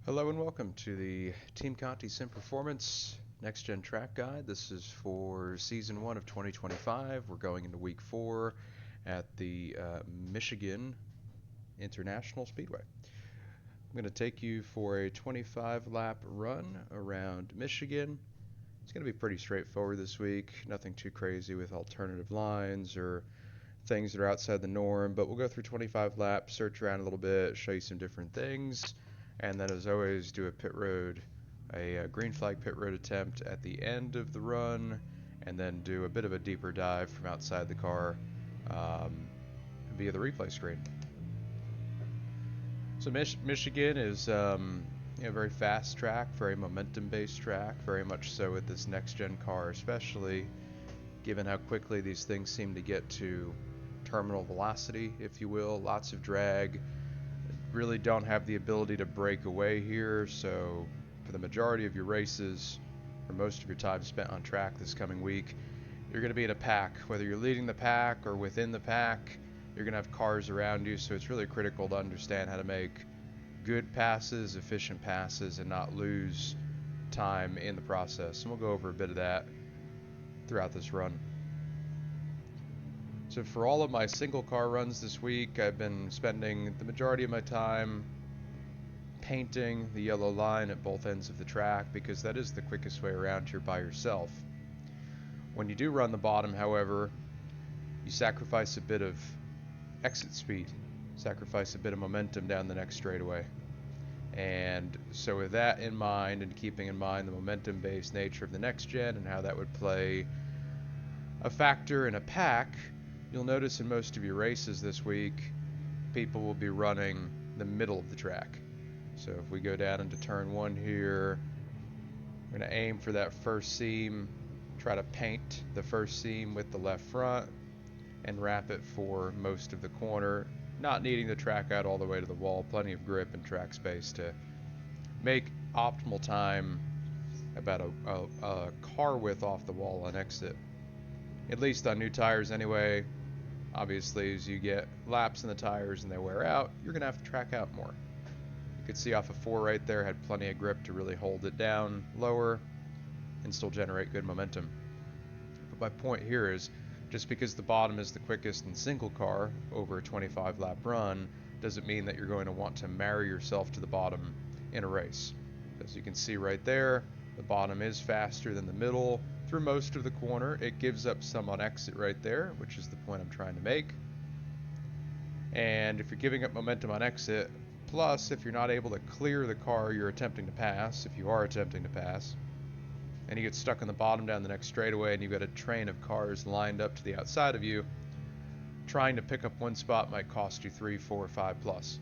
Hello and welcome to the Team Conti Sim Performance NextGen Track Guide. This is for Season 1 of 2025. We're going into Week 4 at the Michigan International Speedway. I'm going to take you for a 25-lap run around Michigan. It's going to be pretty straightforward this week. Nothing too crazy with alternative lines or things that are outside the norm, but we'll go through 25 laps, search around a little bit, show you some different things, and then as always do a green flag pit road attempt at the end of the run, and then do a bit of a deeper dive from outside the car via the replay screen. So Michigan is a very fast track, very momentum-based track, very much so with this next-gen car, especially given how quickly these things seem to get to terminal velocity, if you will. Lots of drag. Really don't have the ability to break away here, so for the majority of your races, or most of your time spent on track this coming week, you're going to be in a pack. Whether you're leading the pack or within the pack, you're going to have cars around you, so it's really critical to understand how to make good passes, efficient passes, and not lose time in the process. And we'll go over a bit of that throughout this run. So for all of my single car runs this week, I've been spending the majority of my time painting the yellow line at both ends of the track because that is the quickest way around here by yourself. When you do run the bottom, however, you sacrifice a bit of exit speed, sacrifice a bit of momentum down the next straightaway. And so with that in mind, and keeping in mind the momentum-based nature of the next gen and how that would play a factor in a pack, you'll notice in most of your races this week, people will be running the middle of the track. So if we go down into turn 1 here, we're going to aim for that first seam, try to paint the first seam with the left front, and wrap it for most of the corner, not needing to track out all the way to the wall, plenty of grip and track space to make optimal time about a car width off the wall on exit. At least on new tires anyway. Obviously, as you get laps in the tires and they wear out, you're going to have to track out more. You could see off of 4 right there, had plenty of grip to really hold it down lower and still generate good momentum. But my point here is, just because the bottom is the quickest in single car over a 25-lap run, doesn't mean that you're going to want to marry yourself to the bottom in a race. As you can see right there, the bottom is faster than the middle through most of the corner. It gives up some on exit right there, which is the point I'm trying to make. And if you're giving up momentum on exit, plus if you're not able to clear the car you're attempting to pass, if you are attempting to pass, and you get stuck on the bottom down the next straightaway and you've got a train of cars lined up to the outside of you, trying to pick up one spot might cost you 3, 4, 5 plus.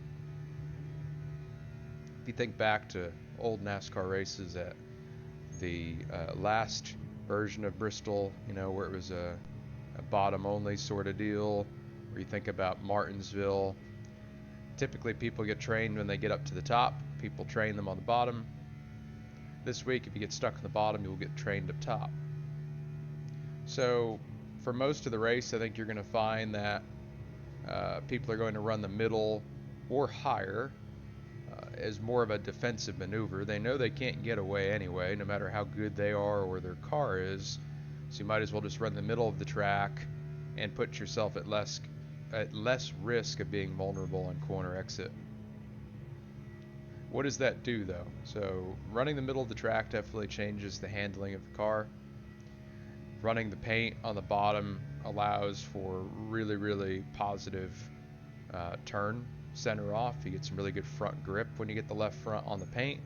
If you think back to old NASCAR races at the last version of Bristol, where it was a bottom only sort of deal, where you think about Martinsville, typically people get trained when they get up to the top. People train them on the bottom. This week, if you get stuck on the bottom, you'll get trained up top. So for most of the race, I think you're going to find that people are going to run the middle or higher as more of a defensive maneuver. They know they can't get away anyway, no matter how good they are or their car is. So you might as well just run the middle of the track and put yourself at less risk of being vulnerable on corner exit. What does that do though? So running the middle of the track definitely changes the handling of the car. Running the paint on the bottom allows for really, really positive turn center off. You get some really good front grip when you get the left front on the paint.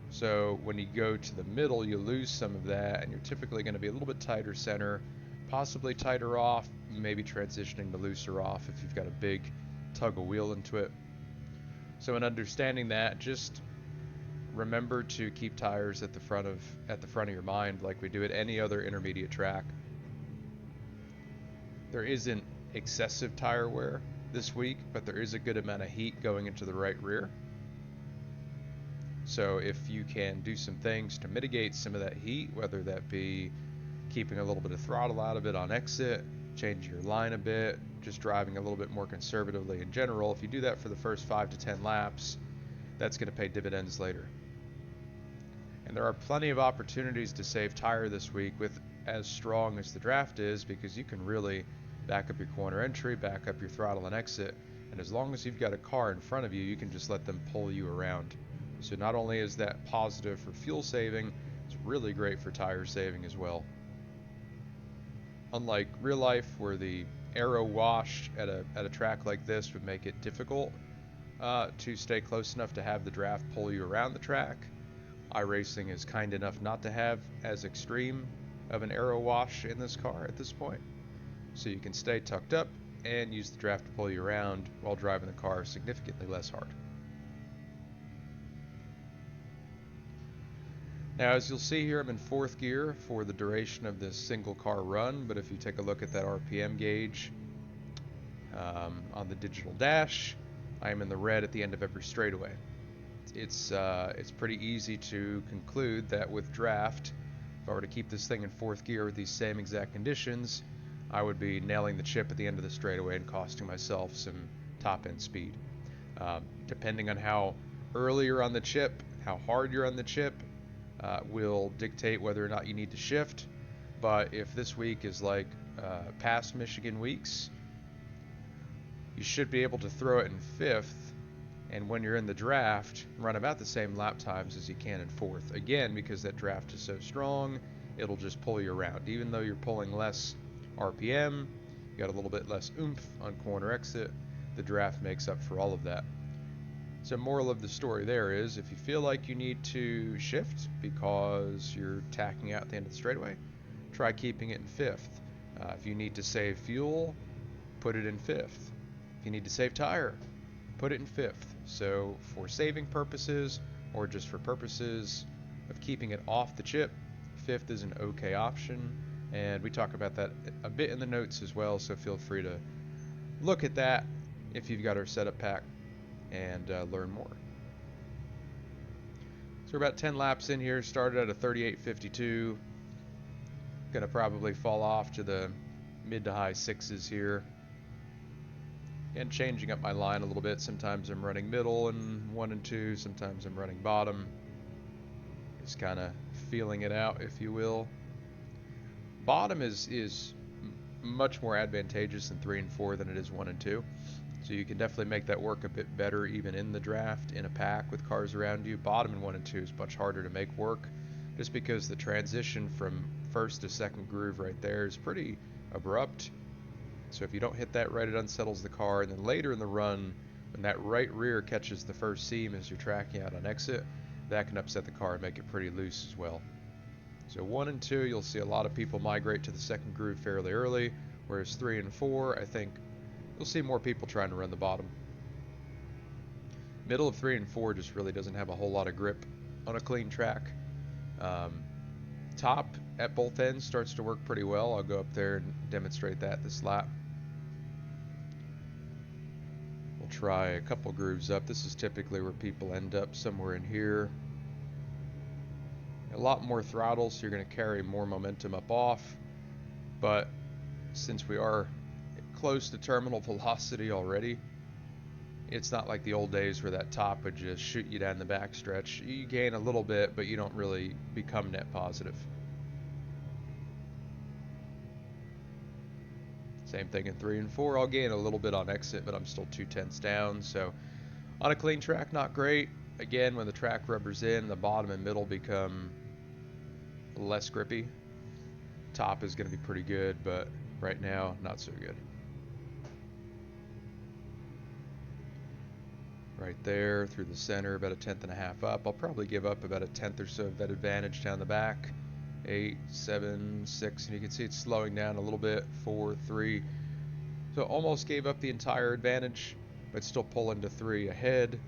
So when you go to the middle, you lose some of that, and you're typically going to be a little bit tighter center, possibly tighter off, maybe transitioning to looser off if you've got a big tug of wheel into it. So in understanding that, just remember to keep tires at the front of your mind, like we do at any other intermediate track. There isn't excessive tire wear this week, but there is a good amount of heat going into the right rear. So if you can do some things to mitigate some of that heat, whether that be keeping a little bit of throttle out of it on exit, changing your line a bit, just driving a little bit more conservatively in general, if you do that for the first 5 to 10 laps, that's going to pay dividends later. And there are plenty of opportunities to save tire this week with as strong as the draft is, because you can really back up your corner entry, back up your throttle and exit, and as long as you've got a car in front of you, you can just let them pull you around. So not only is that positive for fuel saving, it's really great for tire saving as well. Unlike real life, where the aero wash at a track like this would make it difficult to stay close enough to have the draft pull you around the track, iRacing is kind enough not to have as extreme of an aero wash in this car at this point. So you can stay tucked up and use the draft to pull you around while driving the car significantly less hard. Now, as you'll see here, I'm in 4th gear for the duration of this single car run, but if you take a look at that RPM gauge on the digital dash, I am in the red at the end of every straightaway. It's pretty easy to conclude that with draft, if I were to keep this thing in 4th gear with these same exact conditions, I would be nailing the chip at the end of the straightaway and costing myself some top-end speed. Depending on how early you're on the chip, how hard you're on the chip, will dictate whether or not you need to shift. But if this week is like past Michigan weeks, you should be able to throw it in 5th, and when you're in the draft, run about the same lap times as you can in 4th. Again, because that draft is so strong, it'll just pull you around. Even though you're pulling less RPM, you got a little bit less oomph on corner exit, the draft makes up for all of that. So moral of the story there is, if you feel like you need to shift because you're tacking out at the end of the straightaway, try keeping it in 5th. If you need to save fuel, put it in 5th. If you need to save tire, put it in 5th. So for saving purposes, or just for purposes of keeping it off the chip, 5th is an okay option, and we talk about that a bit in the notes as well, so feel free to look at that if you've got our setup pack and learn more. So we're about 10 laps in here, started at a 38.52, gonna probably fall off to the mid to high 6s here. And changing up my line a little bit. Sometimes I'm running middle and 1 and 2, sometimes I'm running bottom. Just kind of feeling it out, if you will. Bottom is much more advantageous in 3 and 4 than it is 1 and 2. So you can definitely make that work a bit better even in the draft, in a pack with cars around you. Bottom in 1 and 2 is much harder to make work, just because the transition from 1st to 2nd groove right there is pretty abrupt. So if you don't hit that right, it unsettles the car, and then later in the run, when that right rear catches the first seam as you're tracking out on exit, that can upset the car and make it pretty loose as well. So 1 and 2, you'll see a lot of people migrate to the 2nd groove fairly early, whereas 3 and 4, I think you'll see more people trying to run the bottom. Middle of 3 and 4 just really doesn't have a whole lot of grip on a clean track. Top at both ends starts to work pretty well. I'll go up there and demonstrate that this lap. We'll try a couple grooves up. This is typically where people end up, somewhere in here. A lot more throttle, so you're going to carry more momentum up off, but since we are close to terminal velocity already, it's not like the old days where that top would just shoot you down the backstretch. You gain a little bit, but you don't really become net positive. Same thing in 3 and 4. I'll gain a little bit on exit, but I'm still 2/10 down. So on a clean track, not great. Again, when the track rubbers in, the bottom and middle become less grippy. Top is going to be pretty good, but right now, not so good. Right there through the center, about a 1/10.5 up. I'll probably give up about a 1/10 or so of that advantage down the back. 8, 7, 6, and you can see it's slowing down a little bit. 4, 3. So almost gave up the entire advantage, but still pull into 3 ahead.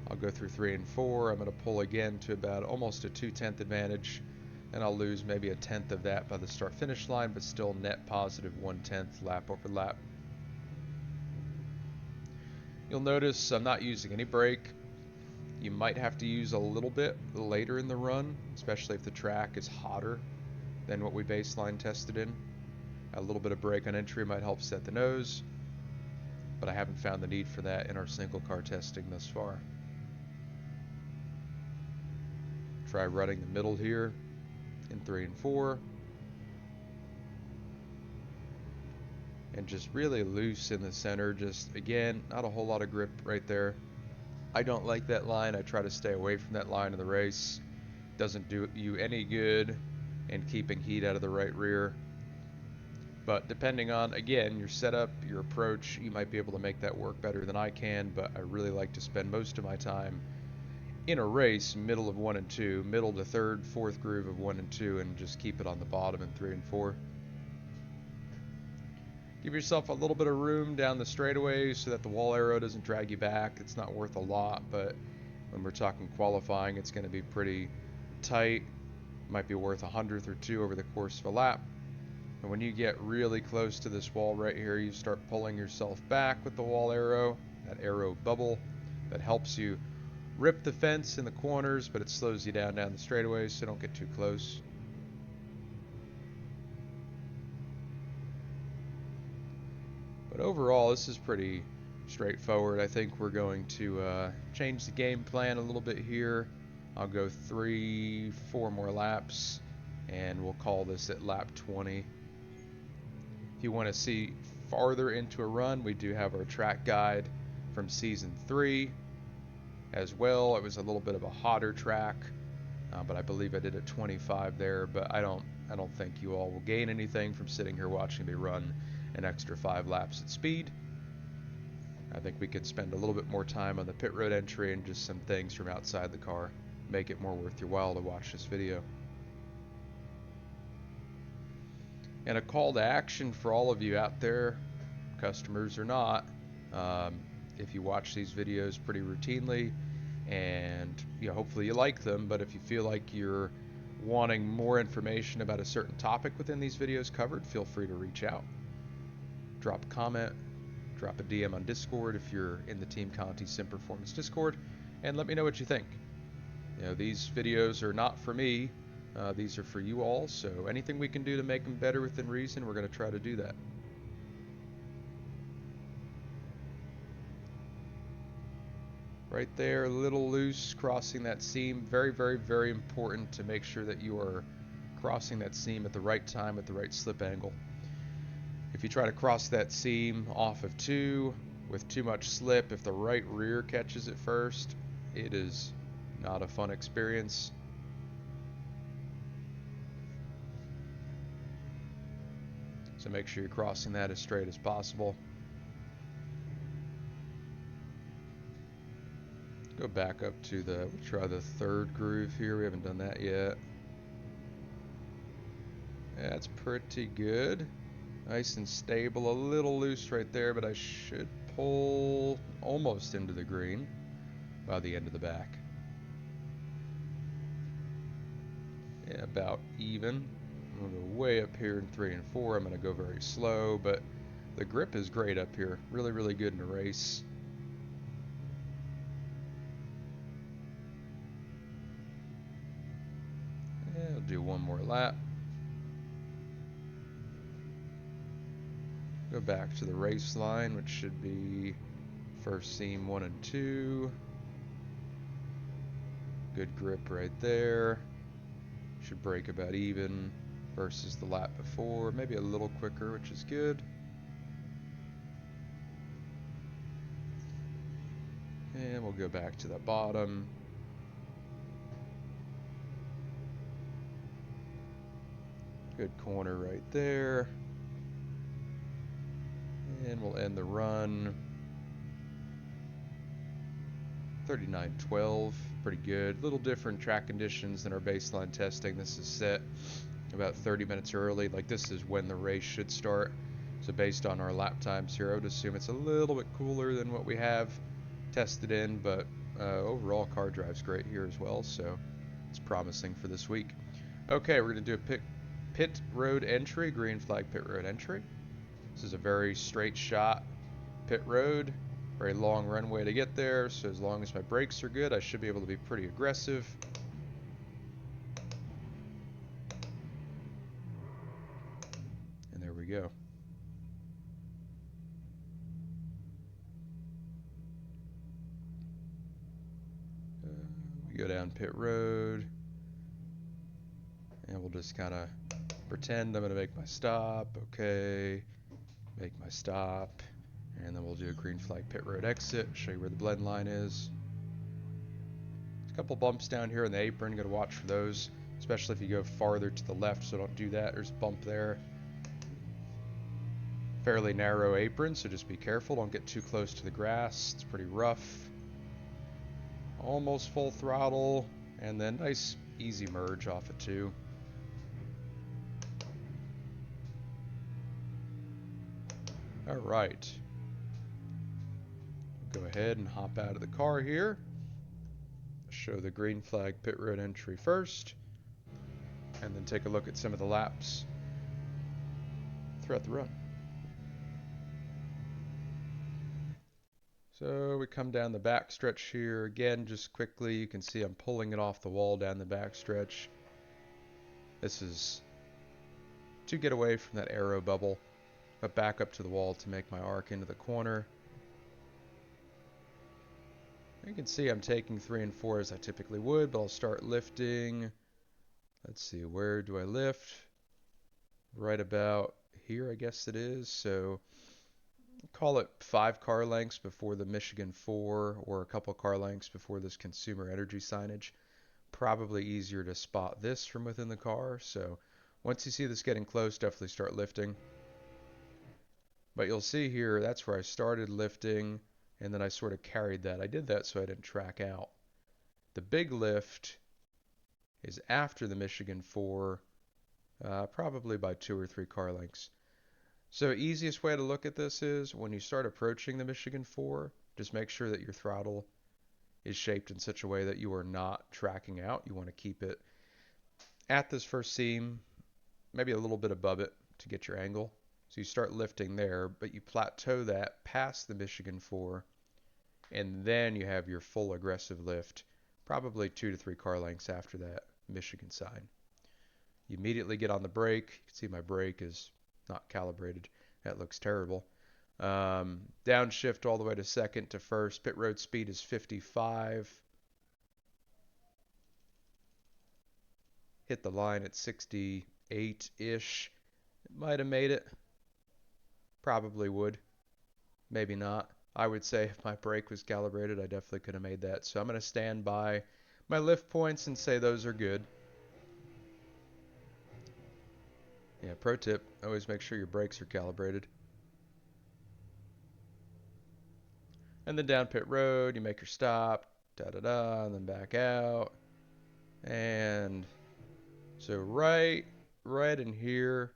I'll go through 3 and 4. I'm going to pull again to about almost a 2/10 advantage, and I'll lose maybe a 1/10 of that by the start-finish line, but still net positive 1/10 lap over lap. You'll notice I'm not using any brake. You might have to use a little bit later in the run, especially if the track is hotter than what we baseline tested in. A little bit of brake on entry might help set the nose, but I haven't found the need for that in our single car testing thus far. try running the middle here in 3 and 4. And just really loose in the center. Just, again, not a whole lot of grip right there. I don't like that line. I try to stay away from that line in the race. Doesn't do you any good in keeping heat out of the right rear. But depending on, again, your setup, your approach, you might be able to make that work better than I can, but I really like to spend most of my time in a race, middle of 1 and 2, middle to third, fourth groove of 1 and 2, and just keep it on the bottom in 3 and 4. Give yourself a little bit of room down the straightaway so that the wall arrow doesn't drag you back. It's not worth a lot, but when we're talking qualifying, it's going to be pretty tight. Might be worth a hundredth or two over the course of a lap. And when you get really close to this wall right here, you start pulling yourself back with the wall arrow, that arrow bubble that helps you rip the fence in the corners, but it slows you down the straightaway, so don't get too close. But overall, this is pretty straightforward. I think we're going to change the game plan a little bit here. I'll go 3-4 more laps, and we'll call this at lap 20. If you want to see farther into a run, we do have our track guide from season 3 as well. It was a little bit of a hotter track, but I believe I did a 25 there. But I don't think you all will gain anything from sitting here watching me run an extra 5 laps at speed. I think we could spend a little bit more time on the pit road entry and just some things from outside the car. Make it more worth your while to watch this video. And a call to action for all of you out there, customers or not, if you watch these videos pretty routinely and hopefully you like them, but if you feel like you're wanting more information about a certain topic within these videos covered, feel free to reach out. Drop a comment, drop a DM on Discord if you're in the Team Conti Sim Performance Discord, and let me know what you think. These videos are not for me. These are for you all, so anything we can do to make them better within reason, we're going to try to do that. Right there, a little loose, crossing that seam. Very, very, very important to make sure that you are crossing that seam at the right time, at the right slip angle. If you try to cross that seam off of 2 with too much slip, if the right rear catches it first, it is not a fun experience. So make sure you're crossing that as straight as possible. Go back up to we'll try the third groove here. We haven't done that yet. That's pretty good. Nice and stable. A little loose right there, but I should pull almost into the green by the end of the back. Yeah, about even. I'm going to go way up here in 3 and 4. I'm going to go very slow, but the grip is great up here. Really, really good in a race. Yeah, I'll do one more lap. Go back to the race line, which should be first seam 1 and 2. Good grip right there. Should break about even versus the lap before, maybe a little quicker, which is good. And we'll go back to the bottom. Good corner right there. And we'll end the run 39.12, pretty good. Little different track conditions than our baseline testing. This is set about 30 minutes early. Like, this is when the race should start. So based on our lap times here, I would assume it's a little bit cooler than what we have tested in, but overall car drive's great here as well, so it's promising for this week. Okay, we're going to do a pit road entry, green flag pit road entry. This is a very straight shot pit road, very long runway to get there, so as long as my brakes are good, I should be able to be pretty aggressive. And there we go. We go down pit road, And we'll just kind of pretend I'm going to make my stop. Okay, make my stop. And then we'll do a green flag pit road exit, show you where the blend line is. There's a couple bumps down here in the apron, got to watch for those, especially if you go farther to the left, so don't do that. There's a bump there. Fairly narrow apron, so just be careful. Don't get too close to the grass. It's pretty rough. Almost full throttle, and then nice easy merge off of 2. All right. Go ahead and hop out of the car here. Show the green flag pit road entry first, and then take a look at some of the laps throughout the run. So we come down the back stretch here. Again, just quickly, you can see I'm pulling it off the wall down the back stretch. This is to get away from that aero bubble, but back up to the wall to make my arc into the corner. You can see I'm taking 3 and 4 as I typically would, but I'll start lifting. Let's see, where do I lift? Right about here, I guess it is. So call it 5 car lengths before the Michigan 4, or a couple car lengths before this consumer energy signage. Probably easier to spot this from within the car. So once you see this getting close, definitely start lifting. But you'll see here, that's where I started lifting, and then I sort of carried that. I did that so I didn't track out. The big lift is after the Michigan 4, probably by 2 or 3 car lengths. So easiest way to look at this is when you start approaching the Michigan 4, just make sure that your throttle is shaped in such a way that you are not tracking out. You want to keep it at this first seam, maybe a little bit above it to get your angle. So you start lifting there, but you plateau that past the Michigan 4, and then you have your full aggressive lift, probably 2 to 3 car lengths after that Michigan sign. You immediately get on the brake. You can see my brake is not calibrated. That looks terrible. Downshift all the way to second to first. Pit road speed is 55. Hit the line at 68-ish. Might have made it. Probably would. Maybe not. I would say if my brake was calibrated, I definitely could have made that. So I'm going to stand by my lift points and say those are good. Yeah, pro tip, always make sure your brakes are calibrated. And then down pit road, you make your stop, and then back out. And so right in here,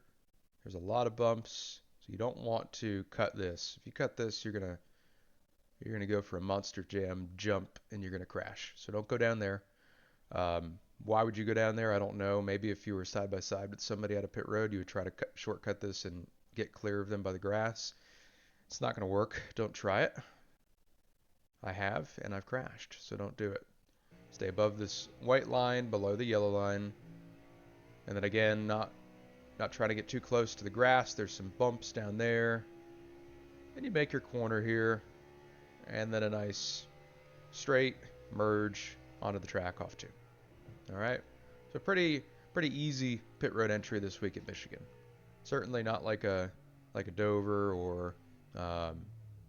there's a lot of bumps. So you don't want to cut this. If you cut this, you're gonna go for a monster jam jump and you're gonna crash. So don't go down there. Why would you go down there? I don't know. Maybe if you were side by side with somebody at a pit road, you would try to shortcut this and get clear of them by the grass. It's not going to work. Don't try it. I have, and I've crashed, so don't do it. Stay above this white line, below the yellow line. And then again, not trying to get too close to the grass. There's some bumps down there. And you make your corner here, and then a nice straight merge onto the track off 2. All right, so pretty easy pit road entry this week at Michigan. Certainly not like a Dover or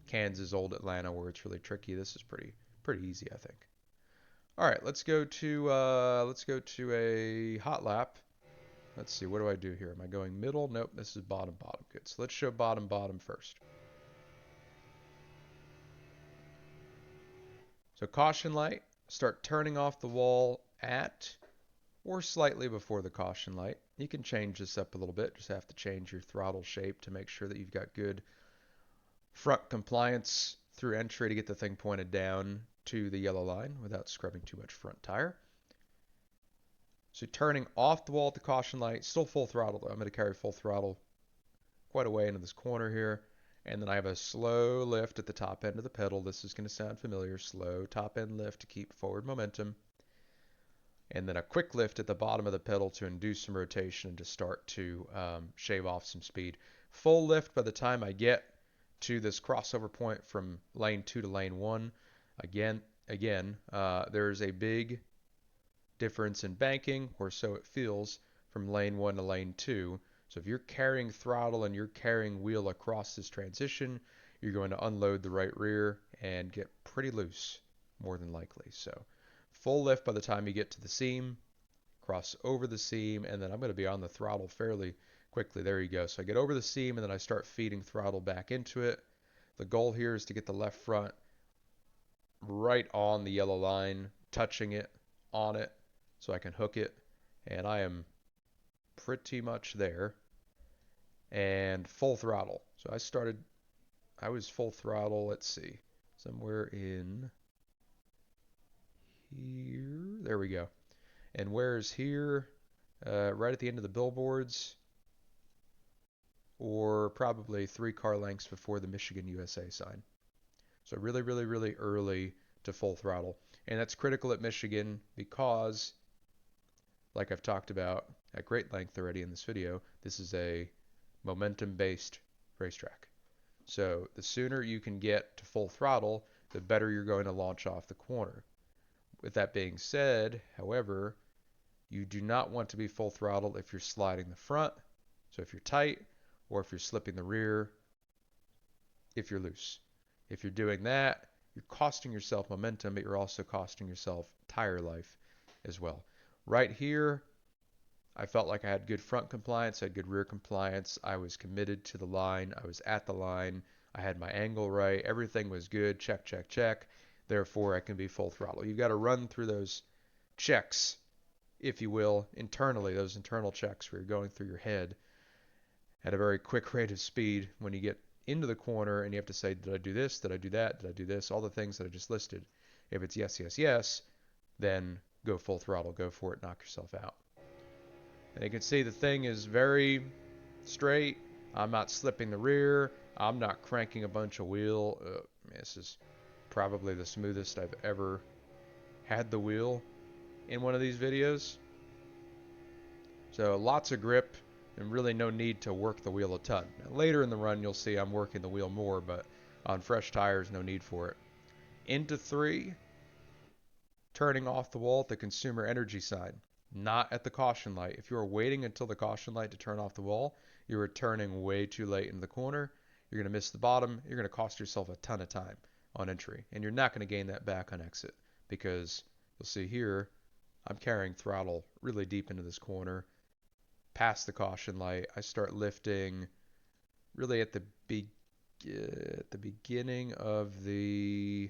Kansas, Old Atlanta, where it's really tricky. This is pretty easy, I think. All right, let's go to a hot lap. Let's see, what do I do here? Am I going middle? Nope, this is bottom. Good. So let's show bottom first. So caution light, start turning off the wall at or slightly before the caution light. You can change this up a little bit. Just have to change your throttle shape to make sure that you've got good front compliance through entry to get the thing pointed down to the yellow line without scrubbing too much front tire. So turning off the wall at the caution light, still full throttle though. I'm going to carry full throttle quite a way into this corner here. And then I have a slow lift at the top end of the pedal. This is going to sound familiar. Slow top end lift to keep forward momentum. And then a quick lift at the bottom of the pedal to induce some rotation and to start to shave off some speed. Full lift by the time I get to this crossover point from lane 2 to lane 1. Again, there's a big difference in banking, or so it feels, from lane 1 to lane 2. So if you're carrying throttle and you're carrying wheel across this transition, you're going to unload the right rear and get pretty loose, more than likely. So full lift by the time you get to the seam, cross over the seam, and then I'm going to be on the throttle fairly quickly. There you go. So I get over the seam and then I start feeding throttle back into it. The goal here is to get the left front right on the yellow line, touching it, on it, so I can hook it. And I am pretty much there. And full throttle. So I was full throttle, let's see, somewhere in here. There we go. And where is here? Right at the end of the billboards, or probably 3 car lengths before the Michigan USA sign. So really, really, really early to full throttle. And that's critical at Michigan because, like I've talked about at great length already in this video, this is a momentum-based racetrack. So the sooner you can get to full throttle, the better you're going to launch off the corner. With that being said, however, you do not want to be full throttle if you're sliding the front, so if you're tight, or if you're slipping the rear, if you're loose. If you're doing that, you're costing yourself momentum, but you're also costing yourself tire life as well. Right here, I felt like I had good front compliance, I had good rear compliance, I was committed to the line, I was at the line, I had my angle right, everything was good, check, check, check. Therefore, I can be full throttle. You've got to run through those checks, if you will, internally, those internal checks where you're going through your head at a very quick rate of speed when you get into the corner and you have to say, did I do this? Did I do that? Did I do this? All the things that I just listed. If it's yes, yes, yes, then go full throttle, go for it, knock yourself out. And you can see the thing is very straight. I'm not slipping the rear. I'm not cranking a bunch of wheel. This is probably the smoothest I've ever had the wheel in one of these videos. So lots of grip and really no need to work the wheel a ton. Now, later in the run you'll see I'm working the wheel more, but on fresh tires no need for it. Into 3, turning off the wall at the consumer energy sign, not at the caution light. If you are waiting until the caution light to turn off the wall, you are turning way too late in the corner. You're going to miss the bottom. You're going to cost yourself a ton of time on entry, and you're not going to gain that back on exit because you'll see here I'm carrying throttle really deep into this corner. Past the caution light, I start lifting really at the beginning of the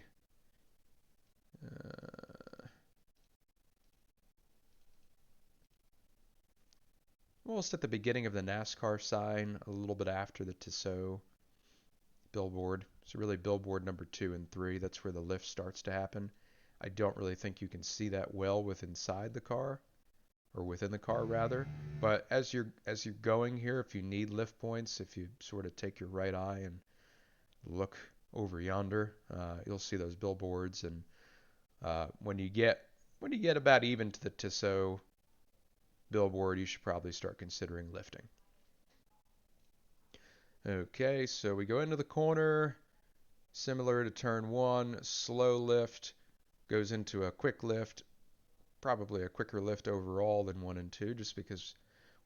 almost at the beginning of the NASCAR sign, a little bit after the Tissot billboard. So really billboard number 2 and 3, that's where the lift starts to happen. I don't really think you can see that well with inside the car, or within the car rather. But as you're going here, if you need lift points, if you sort of take your right eye and look over yonder, you'll see those billboards. And when you get about even to the Tissot billboard, you should probably start considering lifting. Okay, so we go into the corner, similar to turn 1, slow lift, goes into a quick lift, probably a quicker lift overall than 1 and 2, just because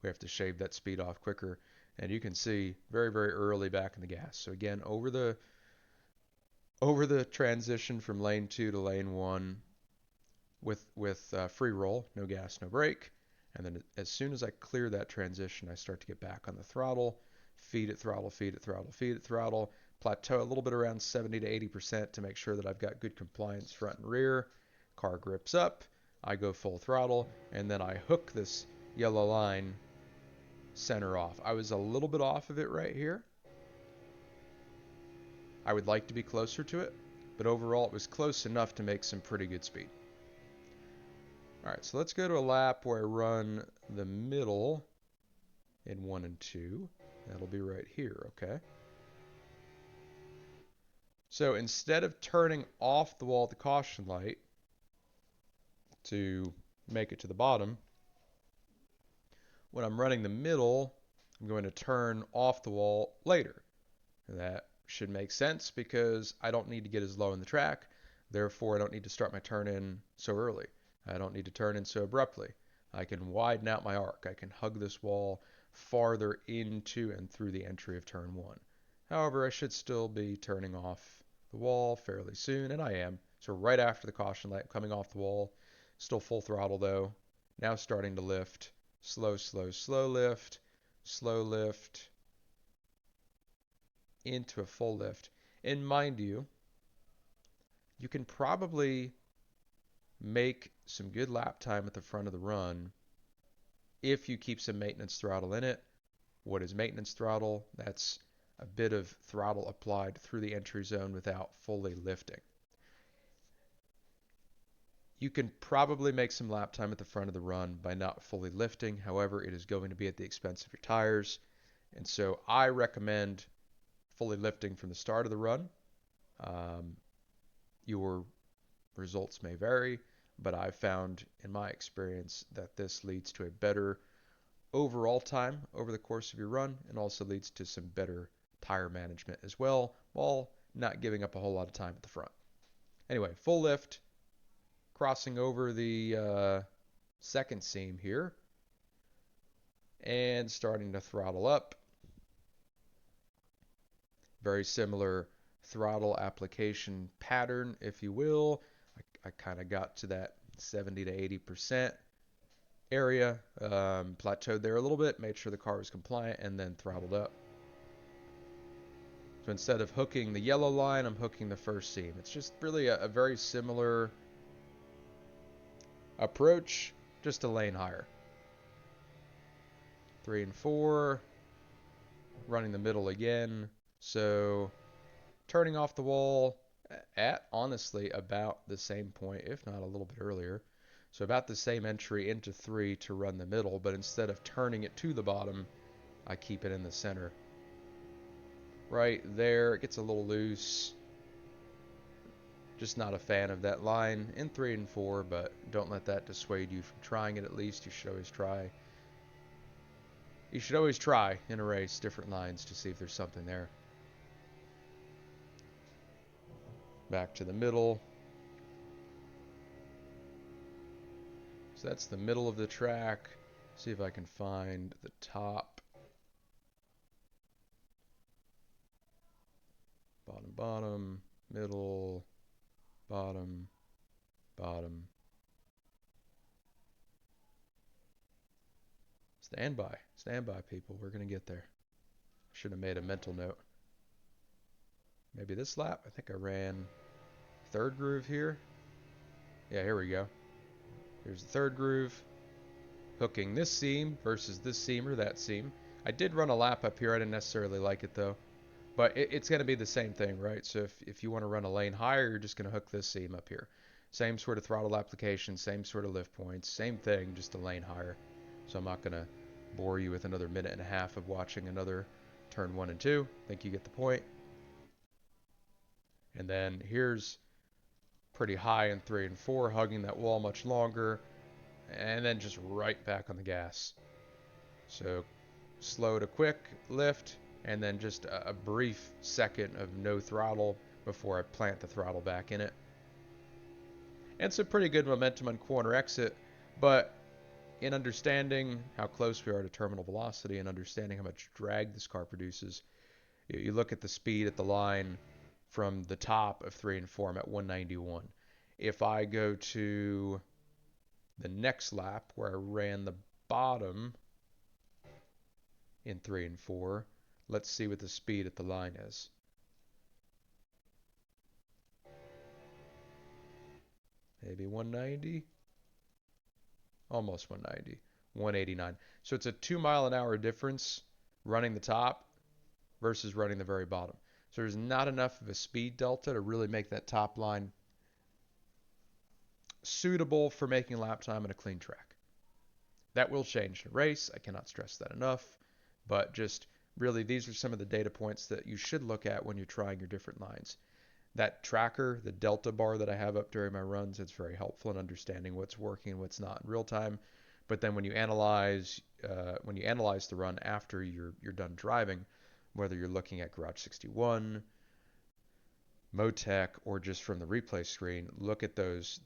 we have to shave that speed off quicker. And you can see very, very early back in the gas. So again, over the transition from lane 2 to lane 1 with free roll, no gas, no brake. And then as soon as I clear that transition, I start to get back on the throttle, feed it throttle, feed it throttle, feed it throttle, plateau a little bit around 70 to 80% to make sure that I've got good compliance front and rear. Car grips up, I go full throttle, and then I hook this yellow line center off. I was a little bit off of it right here. I would like to be closer to it, but overall it was close enough to make some pretty good speed. Alright, so let's go to a lap where I run the middle in 1 and 2. That'll be right here, okay? So instead of turning off the wall at the caution light to make it to the bottom, when I'm running the middle, I'm going to turn off the wall later. And that should make sense because I don't need to get as low in the track. Therefore, I don't need to start my turn in so early. I don't need to turn in so abruptly. I can widen out my arc. I can hug this wall farther into and through the entry of turn one. However, I should still be turning off the wall fairly soon, and I am. So right after the caution light, coming off the wall, still full throttle though. Now starting to lift. Slow, slow, slow lift, into a full lift. And mind you, you can probably make some good lap time at the front of the run if you keep some maintenance throttle in it. What is maintenance throttle? That's a bit of throttle applied through the entry zone without fully lifting. You can probably make some lap time at the front of the run by not fully lifting. However, it is going to be at the expense of your tires. And so I recommend fully lifting from the start of the run. Your results may vary, but I've found in my experience that this leads to a better overall time over the course of your run and also leads to some better tire management as well, while not giving up a whole lot of time at the front. Anyway, full lift, crossing over the second seam here, and starting to throttle up. Very similar throttle application pattern, if you will. I kind of got to that 70 to 80% area, plateaued there a little bit, made sure the car was compliant, and then throttled up. So instead of hooking the yellow line, I'm hooking the first seam. It's just really a very similar approach, just a lane higher. 3 and 4, running the middle again. So turning off the wall at honestly about the same point, if not a little bit earlier. So about the same entry into 3 to run the middle, but instead of turning it to the bottom, I keep it in the center. Right there, it gets a little loose. Just not a fan of that line in 3 and 4, but don't let that dissuade you from trying it at least. You should always try. You should always try in a race different lines to see if there's something there. Back to the middle. So that's the middle of the track. See if I can find the top. Bottom, bottom, middle, bottom, bottom. Stand by, people. We're going to get there. Should have made a mental note. Maybe this lap. I think I ran third groove here. Yeah, here we go. Here's the third groove. Hooking this seam versus this seam or that seam. I did run a lap up here. I didn't necessarily like it though. But it's going to be the same thing, right? So if you want to run a lane higher, you're just going to hook this seam up here. Same sort of throttle application, same sort of lift points, same thing, just a lane higher. So I'm not going to bore you with another minute and a half of watching another turn 1 and 2. I think you get the point. And then here's pretty high in 3 and 4, hugging that wall much longer, and then just right back on the gas. So slow to quick lift, and then just a brief second of no throttle before I plant the throttle back in it. And some pretty good momentum on corner exit, but in understanding how close we are to terminal velocity and understanding how much drag this car produces, you look at the speed at the line from the top of 3 and 4, I'm at 191. If I go to the next lap where I ran the bottom in 3 and 4, let's see what the speed at the line is. Maybe 190? Almost 190. 189. So it's a 2-mile-an-hour difference running the top versus running the very bottom. So there's not enough of a speed delta to really make that top line suitable for making lap time on a clean track. That will change in a race. I cannot stress that enough. But just really, these are some of the data points that you should look at when you're trying your different lines. That tracker, the delta bar that I have up during my runs, it's very helpful in understanding what's working and what's not in real time. But then when you analyze the run after you're done driving, whether you're looking at Garage 61, Motec, or just from the replay screen, look at those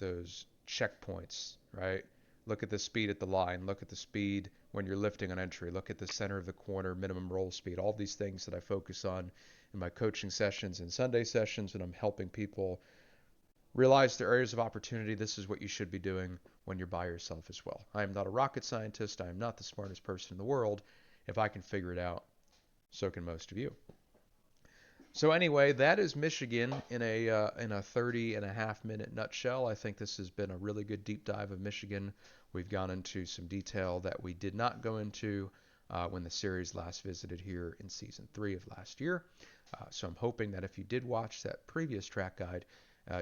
checkpoints, right? Look at the speed at the line. Look at the speed when you're lifting on entry. Look at the center of the corner, minimum roll speed. All these things that I focus on in my coaching sessions and Sunday sessions, and I'm helping people realize their areas of opportunity. This is what you should be doing when you're by yourself as well. I am not a rocket scientist. I am not the smartest person in the world. If I can figure it out, so can most of you. So anyway, that is Michigan in a 30 and a half minute nutshell. I think this has been a really good deep dive of Michigan. We've gone into some detail that we did not go into when the series last visited here in season 3 of last year. So I'm hoping that if you did watch that previous track guide,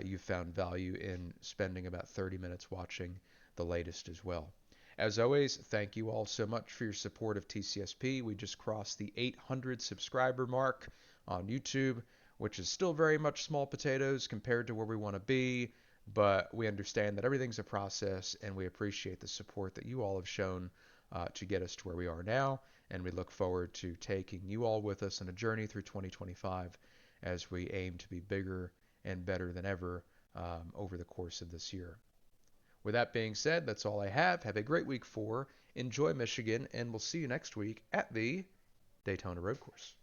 you found value in spending about 30 minutes watching the latest as well. As always, thank you all so much for your support of TCSP. We just crossed the 800 subscriber mark on YouTube, which is still very much small potatoes compared to where we want to be, but we understand that everything's a process, and we appreciate the support that you all have shown to get us to where we are now, and we look forward to taking you all with us on a journey through 2025 as we aim to be bigger and better than ever over the course of this year. With that being said, that's all I have. Have a great week 4. Enjoy Michigan, and we'll see you next week at the Daytona Road Course.